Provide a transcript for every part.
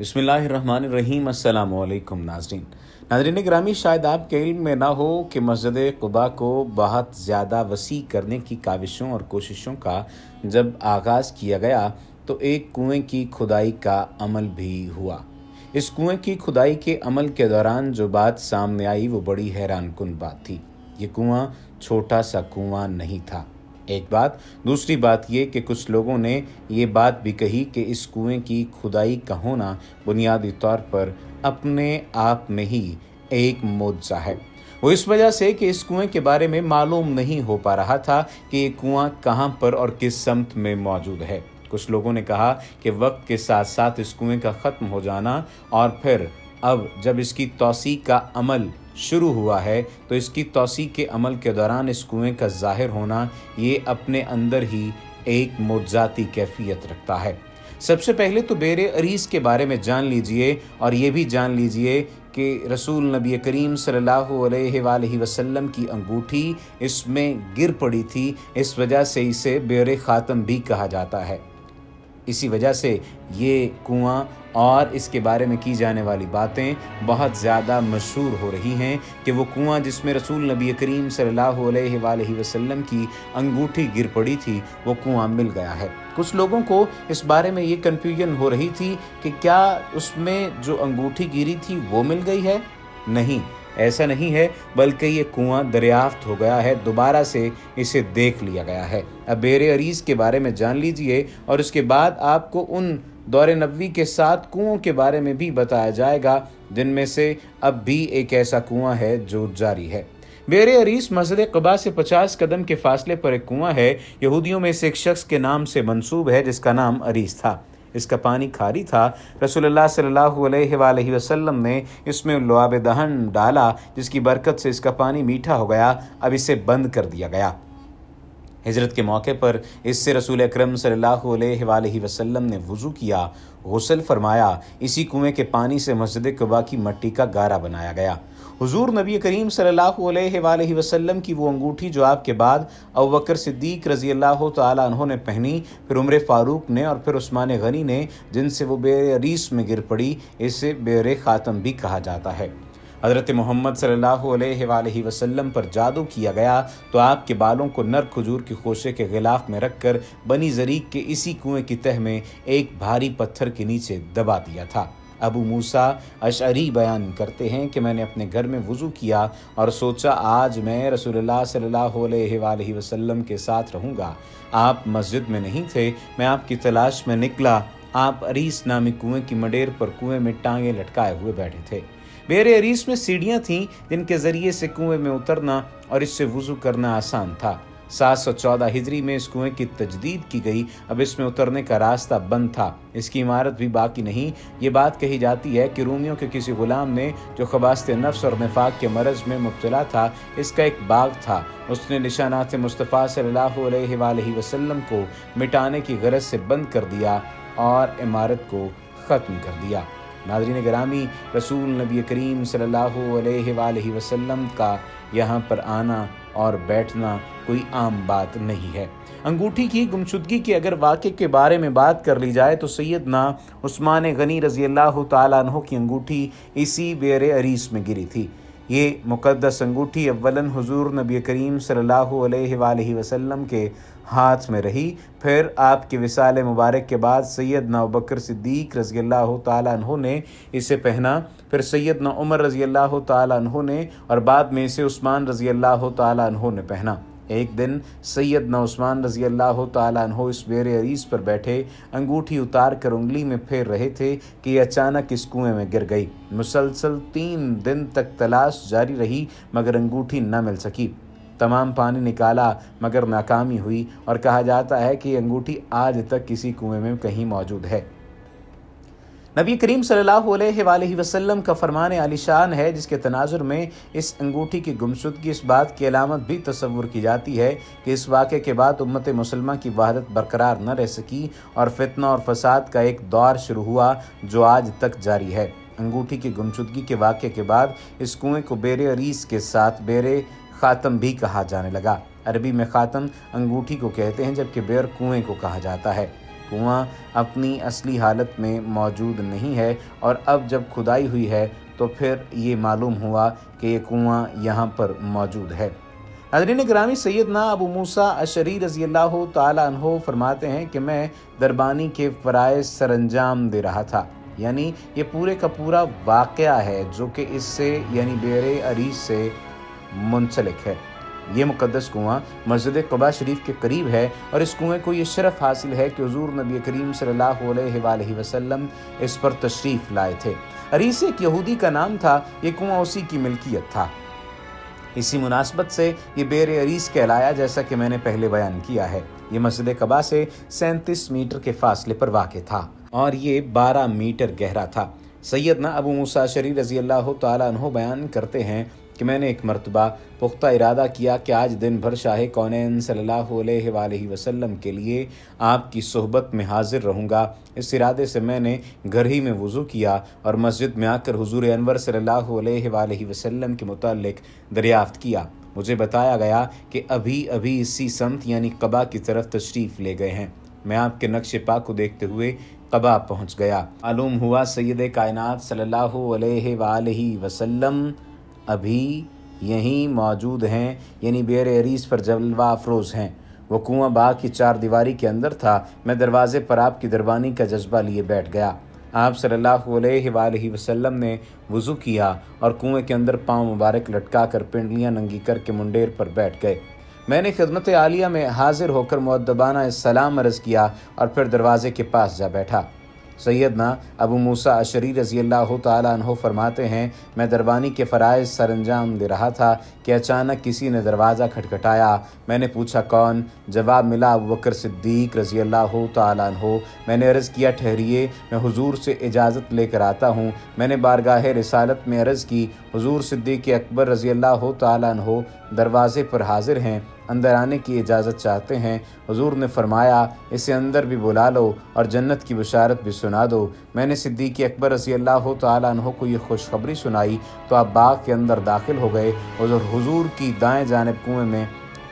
बिस्मिल्लाहिर्रहमानिर्रहीम। अस्सलाम वालेकुम नाज़रीन ग्रामी, शायद आपके इल्म में ना हो कि मस्जिद क़ुबा को बहुत ज़्यादा वसी करने की काविशों और कोशिशों का जब आगाज़ किया गया तो एक कुएं की खुदाई का अमल भी हुआ। इस कुएं की खुदाई के अमल के दौरान जो बात सामने आई वो बड़ी हैरानकुन बात थी। ये कुआं छोटा सा कुआं नहीं था, एक बात। दूसरी बात ये कि कुछ लोगों ने ये बात भी कही कि इस कुएं की खुदाई का होना बुनियादी तौर पर अपने आप में ही एक मौजज़ा है। वो इस वजह से कि इस कुएं के बारे में मालूम नहीं हो पा रहा था कि ये कुआं कहाँ पर और किस समत में मौजूद है। कुछ लोगों ने कहा कि वक्त के साथ साथ इस कुएं का ख़त्म हो जाना और फिर अब जब इसकी तौसी का अमल शुरू हुआ है तो इसकी तौसी के अमल के दौरान इस कुएं का ज़ाहिर होना ये अपने अंदर ही एक मुअज्ज़ाती कैफियत रखता है। सबसे पहले तो बेर अरीस के बारे में जान लीजिए और ये भी जान लीजिए कि रसूल नबी करीम सल्लल्लाहु अलैहि वसल्लम की अंगूठी इसमें गिर पड़ी थी। इस वजह से इसे बेर ख़ातम भी कहा जाता है। इसी वजह से ये कुआं और इसके बारे में की जाने वाली बातें बहुत ज़्यादा मशहूर हो रही हैं कि वो कुआं जिसमें रसूल नबी करीम सल्लल्लाहु अलैहि वसल्लम की अंगूठी गिर पड़ी थी वो कुआं मिल गया है। कुछ लोगों को इस बारे में ये कन्फ्यूजन हो रही थी कि क्या उसमें जो अंगूठी गिरी थी वो मिल गई है। नहीं, ऐसा नहीं है, बल्कि ये कुआं दरियाफ्त हो गया है, दोबारा से इसे देख लिया गया है। अब बेर अरीस के बारे में जान लीजिए और उसके बाद आपको उन दौर नबवी के 7 कुओं के बारे में भी बताया जाएगा जिनमें से अब भी एक ऐसा कुआं है जो जारी है। बेर अरीस मस्जिद क़ुबा से 50 कदम के फासले पर एक कुआं है। यहूदियों में से एक शख्स के नाम से मंसूब है जिसका नाम अरीस था। इसका पानी खारी था। रसूलुल्लाह सल्लल्लाहु अलैहि वसल्लम ने इसमें लुआब दहन डाला जिसकी बरकत से इसका पानी मीठा हो गया। अब इसे बंद कर दिया गया। हिजरत के मौके पर इससे रसूल अकरम सल्लल्लाहु अलैहि वसल्लम ने वज़ू किया, गुस्ल फरमाया। इसी कुएं के पानी से मस्जिद क़ुबा की मिट्टी का गारा बनाया गया। हुजूर नबी करीम सल्लल्लाहु अलैहि वसल्लम की वो अंगूठी जो आपके बाद अबू बकर सिद्दीक़ रज़ियल्लाहु तआला अन्हु ने पहनी, फिर उमर फ़ारूक ने और फिर उस्मान गनी ने, जिनसे वो बेर अरीस में गिर पड़ी, इसे बेर ख़ातम भी कहा जाता है। हज़रत मोहम्मद सल्लल्लाहु अलैहि वसल्लम पर जादू किया गया तो आपके बालों को नर खजूर की खोशे के गिलाफ में रखकर बनी ज़रीक़ के इसी कुएं की तह में एक भारी पत्थर के नीचे दबा दिया था। अबू मूसा अशअरी बयान करते हैं कि मैंने अपने घर में वज़ू किया और सोचा आज मैं रसूलुल्लाह सल्लल्लाहु अलैहि वसल्लम के साथ रहूँगा। आप मस्जिद में नहीं थे, मैं आपकी तलाश में निकला। आप अरीस नामी कुएं की मडेर पर कुएं में टांगें लटकाए हुए बैठे थे। बेर अरीस में सीढ़ियाँ थीं जिनके ज़रिए से कुएं में उतरना और इससे वज़ू करना आसान था। 714 हिजरी में इस कुएं की तजदीद की गई। अब इसमें उतरने का रास्ता बंद था, इसकी इमारत भी बाकी नहीं। ये बात कही जाती है कि रूमियों के किसी गुलाम ने जो ख़बास्ते नफ्स और निफाक के मरज़ में मुब्तला था, इसका एक बाग था, उसने निशानात मुस्तफ़ा सल्लल्लाहु अलैहि वसल्लम को मिटाने की गरज से बंद कर दिया और इमारत को ख़त्म कर दिया। नाज़रीन गिरामी, रसूल नबी करीम सल्लल्लाहु अलैहि वसल्लम का यहाँ पर आना और बैठना कोई आम बात नहीं है। अंगूठी की गुमशुदगी के अगर वाक़े के बारे में बात कर ली जाए तो सैयदना उस्मान गनी रज़ियल्लाहु ताला अन्हु की अंगूठी इसी बेर अरीस में गिरी थी। ये मुक़द्दस अंगूठी अव्वलन हुज़ूर नबी करीम सल्लल्लाहु अलैहि वसल्लम के हाथ में रही, फिर आपके विसाल मुबारक के बाद सैयदना अबू बकर सिद्दीक़ रज़ियल्लाहु ताला अन्हु ने इसे पहना, फिर सैयदना उमर रज़ियल्लाहु ताला अन्हु ने और बाद में इसे उस्मान रज़ियल्लाहु ताला अन्हु ने पहना। एक दिन सैयदना उस्मान रज़ियल्लाहु ताला अन्हु इस बेर अरीस पर बैठे अंगूठी उतार कर उंगली में फेर रहे थे कि अचानक इस कुएं में गिर गई। मुसलसल 3 दिन तक तलाश जारी रही मगर अंगूठी न मिल सकी। तमाम पानी निकाला मगर नाकामी हुई और कहा जाता है कि अंगूठी आज तक किसी कुएं में कहीं मौजूद है। नबी करीम सल्लल्लाहु अलैहि वसल्लम का फरमान आलिशान है जिसके तनाजुर में इस अंगूठी की गुमशुदगी इस बात की अलामत भी तसव्वुर की जाती है कि इस वाक़े के बाद उम्मत मुसलमान की वहदत बरकरार न रह सकी और फितना और फसाद का एक दौर शुरू हुआ जो आज तक जारी है। अंगूठी की गुमशुदगी के वाक़े के बाद इस कुएं को बेर अरीस के साथ बेर ख़ातम भी कहा जाने लगा। अरबी में ख़ातम अंगूठी को कहते हैं जबकि बेर कुएं को कहा जाता है। کنواں اپنی اصلی حالت میں موجود نہیں ہے، اور اب جب کھدائی ہوئی ہے تو پھر یہ معلوم ہوا کہ یہ کنواں یہاں پر موجود ہے۔ ناظرین گرامی، سیدنا ابو موسیٰ اشعری رضی اللہ تعالیٰ عنہ فرماتے ہیں کہ میں دربانی کے فرائض سر انجام دے رہا تھا، یعنی یہ پورے کا پورا واقعہ ہے جو کہ اس سے یعنی بئر عریس سے منسلک ہے۔ یہ مقدس کنواں مسجد قباء شریف کے قریب ہے، اور اس کنویں کو یہ شرف حاصل ہے کہ حضور نبی کریم صلی اللہ علیہ وآلہ وسلم اس پر تشریف لائے تھے۔ عریس ایک یہودی کا نام تھا، یہ کنواں اسی کی ملکیت تھا، اسی مناسبت سے یہ بئر عریس کہلایا، جیسا کہ میں نے پہلے بیان کیا ہے۔ یہ مسجد قباء سے 37 میٹر کے فاصلے پر واقع تھا اور یہ 12 میٹر گہرا تھا۔ سیدنا ابو موسیٰ اشعری رضی اللہ تعالیٰ عنہ بیان کرتے ہیں کہ میں نے ایک مرتبہ پختہ ارادہ کیا کہ آج دن بھر شاہ کونین صلی اللہ علیہ وآلہ وسلم کے لیے آپ کی صحبت میں حاضر رہوں گا۔ اس ارادے سے میں نے گھر ہی میں وضو کیا اور مسجد میں آ کر حضور انور صلی اللہ علیہ وآلہ وسلم کے متعلق دریافت کیا۔ مجھے بتایا گیا کہ ابھی اسی سمت یعنی قباء کی طرف تشریف لے گئے ہیں۔ میں آپ کے نقش پا کو دیکھتے ہوئے قباء پہنچ گیا۔ معلوم ہوا سید کائنات صلی اللہ علیہ وآلہ وسلم ابھی یہیں موجود ہیں، یعنی بئر عریس پر جلوہ افروز ہیں۔ وہ کنواں باغ کی 4 دیواری کے اندر تھا۔ میں دروازے پر آپ کی دربانی کا جذبہ لیے بیٹھ گیا۔ آپ صلی اللہ علیہ وآلہ وسلم نے وضو کیا اور کنویں کے اندر پاؤں مبارک لٹکا کر پنڈلیاں ننگی کر کے منڈیر پر بیٹھ گئے۔ میں نے خدمت عالیہ میں حاضر ہو کر مؤدبانہ سلام عرض کیا اور پھر دروازے کے پاس جا بیٹھا۔ سیدنا ابو موسیٰ اشعری رضی اللہ تعالیٰ عنہ فرماتے ہیں میں دربانی کے فرائض سر انجام دے رہا تھا کہ اچانک کسی نے دروازہ کھٹکھٹایا۔ میں نے پوچھا کون؟ جواب ملا ابوبکر صدیق رضی اللہ تعالیٰ عنہ۔ میں نے عرض کیا ٹھہریے، میں حضور سے اجازت لے کر آتا ہوں۔ میں نے بارگاہ رسالت میں عرض کی حضور صدیق اکبر رضی اللہ تعالیٰ عنہ دروازے پر حاضر ہیں، اندر آنے کی اجازت چاہتے ہیں۔ حضور نے فرمایا اسے اندر بھی بلا لو اور جنت کی بشارت بھی سنا دو۔ میں نے صدیق اکبر رضی اللہ تعالیٰ عنہ کو یہ خوشخبری سنائی تو آپ باغ کے اندر داخل ہو گئے اور حضور کی دائیں جانب کنویں میں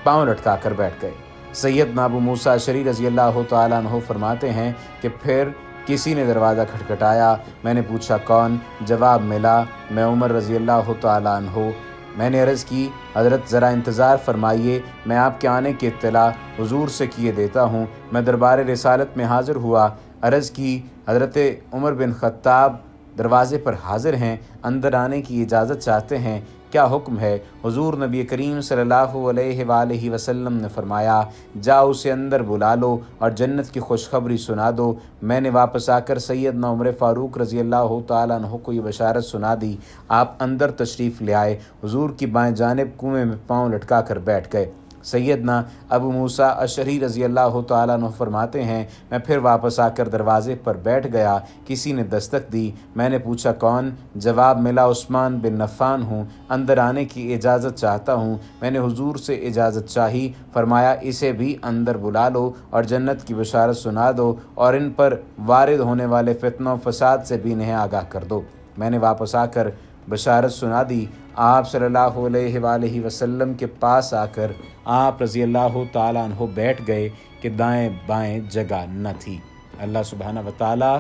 پاؤں لٹکا کر بیٹھ گئے۔ سیدنا ابو موسیٰ اشعری رضی اللہ تعالیٰ عنہ فرماتے ہیں کہ پھر کسی نے دروازہ کھٹکھٹایا۔ میں نے پوچھا کون؟ جواب ملا میں عمر رضی اللہ تعالیٰ عنہ۔ میں نے عرض کی حضرت ذرا انتظار فرمائیے، میں آپ کے آنے کی اطلاع حضور سے کیے دیتا ہوں۔ میں دربار رسالت میں حاضر ہوا، عرض کی حضرت عمر بن خطاب دروازے پر حاضر ہیں، اندر آنے کی اجازت چاہتے ہیں، کیا حکم ہے؟ حضور نبی کریم صلی اللہ علیہ وآلہ وسلم نے فرمایا جاؤ اسے اندر بلا لو اور جنت کی خوشخبری سنا دو۔ میں نے واپس آ کر سیدنا عمر فاروق رضی اللہ تعالیٰ عنہ کو یہ بشارت سنا دی۔ آپ اندر تشریف لے آئے، حضور کی بائیں جانب کنویں میں پاؤں لٹکا کر بیٹھ گئے۔ سیدنا ابو موسیٰ اشعری رضی اللہ تعالیٰ عنہ فرماتے ہیں میں پھر واپس آ کر دروازے پر بیٹھ گیا، کسی نے دستک دی۔ میں نے پوچھا کون؟ جواب ملا عثمان بن عفان ہوں، اندر آنے کی اجازت چاہتا ہوں۔ میں نے حضور سے اجازت چاہی، فرمایا اسے بھی اندر بلا لو اور جنت کی بشارت سنا دو اور ان پر وارد ہونے والے فتنہ و فساد سے بھی انہیں آگاہ کر دو۔ میں نے واپس آ کر بشارت سنا دی۔ آپ صلی اللہ علیہ وآلہ وسلم کے پاس آ کر آپ رضی اللہ تعالیٰ عنہ بیٹھ گئے کہ دائیں بائیں جگہ نہ تھی۔ اللہ سبحانہ وتعالیٰ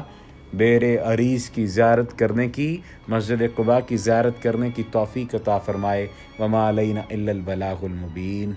بئر عریس کی زیارت کرنے کی، مسجد قباء کی زیارت کرنے کی توفیق عطا فرمائے۔ وما علینا الا البلاغ المبین۔